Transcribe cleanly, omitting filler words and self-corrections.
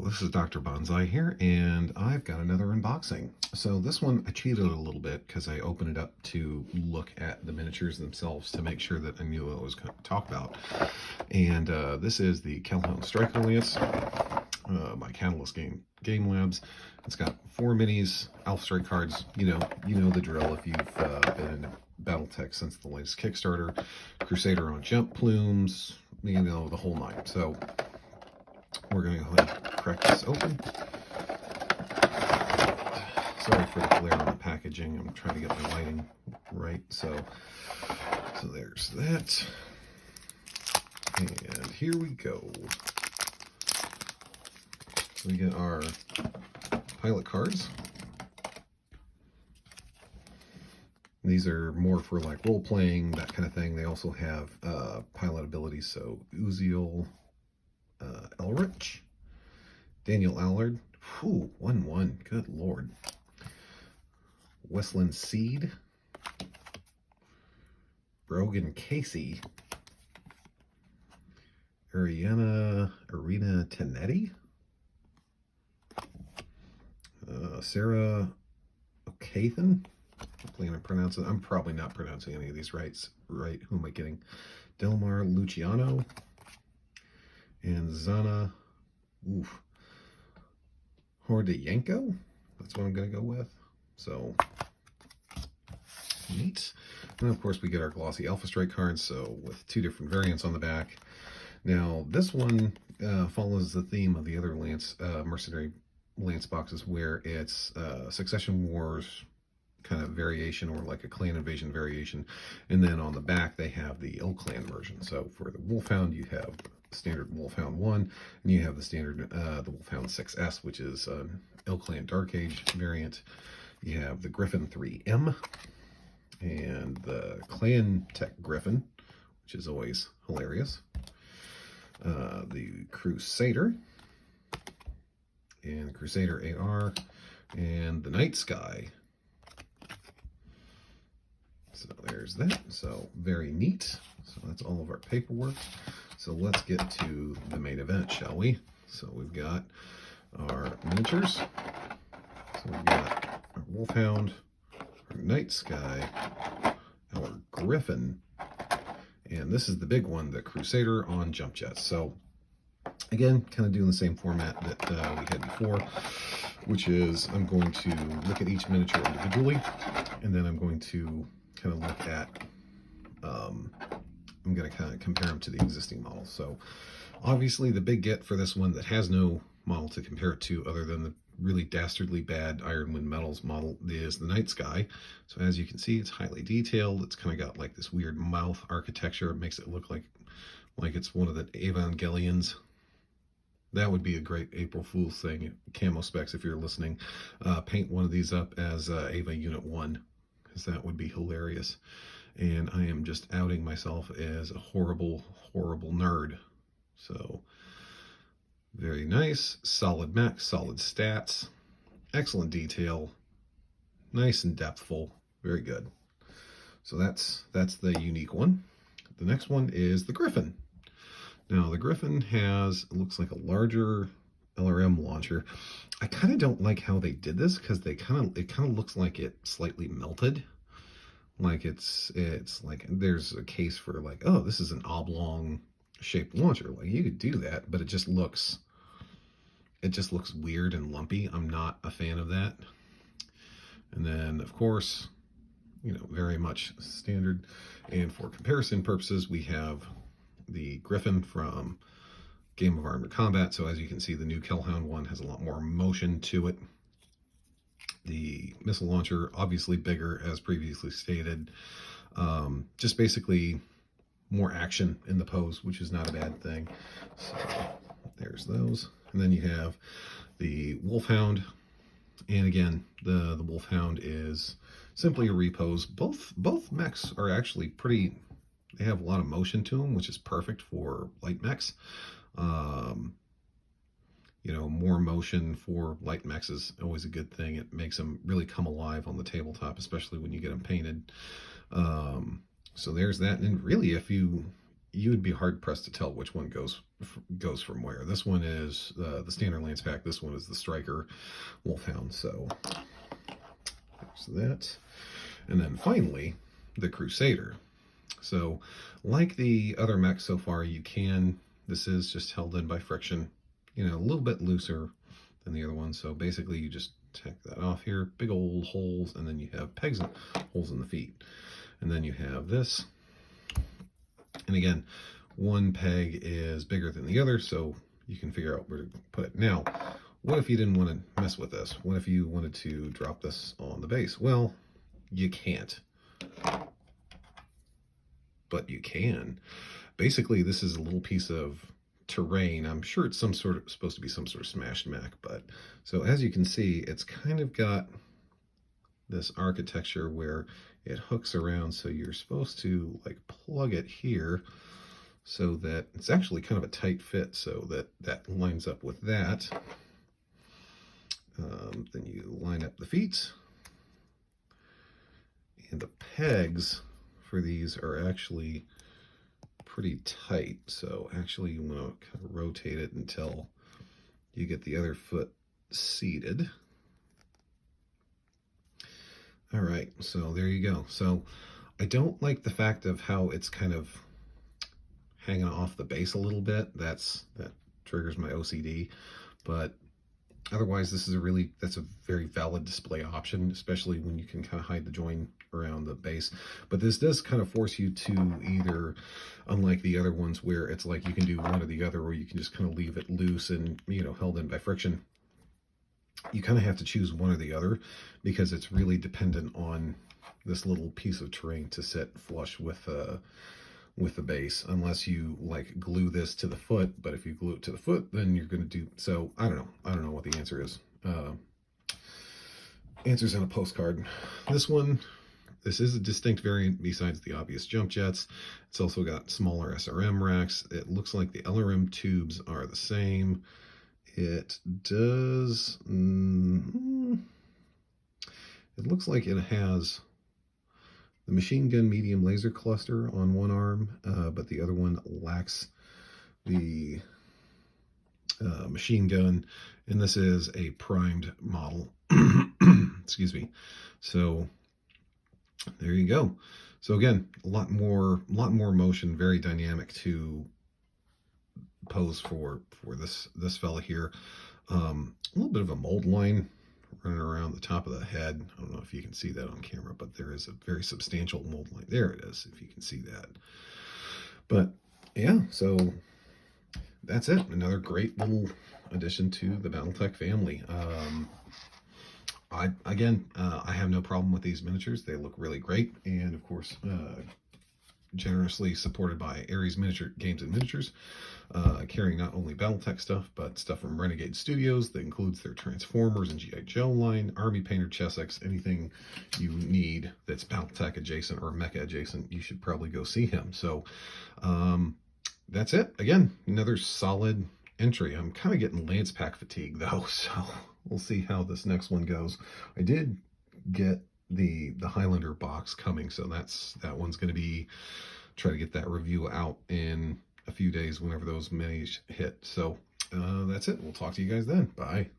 this is Dr. Bonsai here, and I've got another unboxing. So this one, I cheated a little bit because I opened it up to look at the miniatures themselves to make sure that I knew what I was going to talk about. And this is the Kell Hound Striker Lance by Catalyst Game Labs. It's got 4 minis, Alpha Strike cards. You know the drill if you've been in Battletech since the latest Kickstarter. Crusader on jump plumes, you know, the whole nine. So we're going to go ahead and crack this open. Sorry for the glare on the packaging. I'm trying to get my lighting right. So there's that. And here we go. So we get our pilot cards. These are more for like role playing, that kind of thing. They also have pilot abilities. So Uziel Elrich, Daniel Allard, 1-1, good lord. Westland Seed, Brogan Casey, Arena Tenetti, Sarah O'Cathan. Hopefully I'm pronouncing it. I'm probably not pronouncing any of these right. Who am I getting? Delmar Luciano and Zana Hordiyenko. That's what I'm going to go with. So neat. And of course we get our glossy Alpha Strike cards, so with 2 different variants on the back. Now this one follows the theme of the other Mercenary Lance boxes, where it's Succession Wars kind of variation, or like a clan invasion variation, and then on the back they have the Clan version. So for the Wolfhound you have standard Wolfhound 1, and you have the standard the Wolfhound 6S, which is an Clan Dark Age variant. You have the Griffin 3M and the Clan Tech Griffin, which is always hilarious. The Crusader and Crusader AR and the Night Sky. So there's that. So very neat. So that's all of our paperwork. So let's get to the main event, shall we? So we've got our miniatures. So we've got our Wolfhound, our Night Sky, our Griffin, and this is the big one, the Crusader on jump jets. So again, kind of doing the same format that we had before, which is I'm going to look at each miniature individually, and then I'm going to kind of look at, I'm going to kind of compare them to the existing models. So obviously the big get for this one that has no model to compare it to other than the really dastardly bad Ironwind Metals model is the Night Sky. So as you can see, it's highly detailed. It's kind of got like this weird mouth architecture. It makes it look like it's one of the Evangelions. That would be a great April Fool's thing. Camo specs, if you're listening, paint one of these up as Ava Unit 1, because that would be hilarious. And I am just outing myself as a horrible, horrible nerd. So very nice, solid mech, solid stats, excellent detail, nice and depthful, very good. So that's the unique one. The next one is the Griffin. Now the Griffin has, it looks like a larger LRM launcher. I kind of don't like how they did this, because it kind of looks like it slightly melted. Like it's like there's a case for like, oh, this is an oblong shaped launcher. Like you could do that, but it just looks weird and lumpy. I'm not a fan of that. And then of course, you know, very much standard. And for comparison purposes, we have the Griffin from Game of Armored Combat. So as you can see, the new Kell Hound one has a lot more motion to it. The missile launcher, obviously bigger, as previously stated. Just basically more action in the pose, which is not a bad thing. So there's those. And then you have the Wolfhound. And again, the Wolfhound is simply a repose. Both mechs are actually pretty, they have a lot of motion to them, which is perfect for light mechs. You know, more motion for light mechs is always a good thing. It makes them really come alive on the tabletop, especially when you get them painted. So there's that. And really, if you you would be hard pressed to tell which one goes from where. This one is the standard lance pack. This one is the striker wolfhound. So there's that. And then finally, the crusader. So like the other mechs so far, this is just held in by friction, a little bit looser than the other one. So basically you just take that off here, big old holes, and then you have pegs and holes in the feet. And then you have this. And again, one peg is bigger than the other, so you can figure out where to put it. Now, what if you didn't want to mess with this? What if you wanted to drop this on the base? Well, you can't. But you can. Basically, this is a little piece of terrain. I'm sure it's supposed to be some sort of smashed mech, but so as you can see, it's kind of got this architecture where it hooks around, so you're supposed to like plug it here so that it's actually kind of a tight fit, so that lines up with that. Then you line up the feet, and the pegs for these are actually pretty tight, so actually you want to kind of rotate it until you get the other foot seated. All right, so there you go. So I don't like the fact of how it's kind of hanging off the base a little bit. That triggers my OCD, but otherwise that's a very valid display option, especially when you can kind of hide the join around the base. But this does kind of force you to either, unlike the other ones where it's like you can do one or the other, or you can just kind of leave it loose and held in by friction, you kind of have to choose one or the other, because it's really dependent on this little piece of terrain to sit flush with the base, unless you like glue this to the foot. But if you glue it to the foot, then you're going to do so. I don't know what the answer is. Answers in a postcard. This is a distinct variant besides the obvious jump jets. It's also got smaller SRM racks. It looks like the LRM tubes are the same. It does, it looks like it has the machine gun medium laser cluster on one arm, but the other one lacks the machine gun, and this is a primed model. Excuse me. So there you go. So again, a lot more motion, very dynamic to pose for this fella here. A little bit of a mold line running around the top of the head. I don't know if you can see that on camera, but there is a very substantial mold line. There it is, if you can see that. But yeah, so that's it. Another great little addition to the Battletech family. I have no problem with these miniatures. They look really great, and of course, generously supported by Aries Games Miniatures, carrying not only Battletech stuff, but stuff from Renegade Studios that includes their Transformers and G.I. Joe line, Army Painter Chessex, anything you need that's Battletech adjacent or Mecha adjacent, you should probably go see him. So that's it. Again, another solid entry. I'm kind of getting Lance Pack fatigue though, so we'll see how this next one goes. I did get the Highlander box coming, so that one's going to be try to get that review out in a few days whenever those minis hit. So that's it. We'll talk to you guys then. Bye.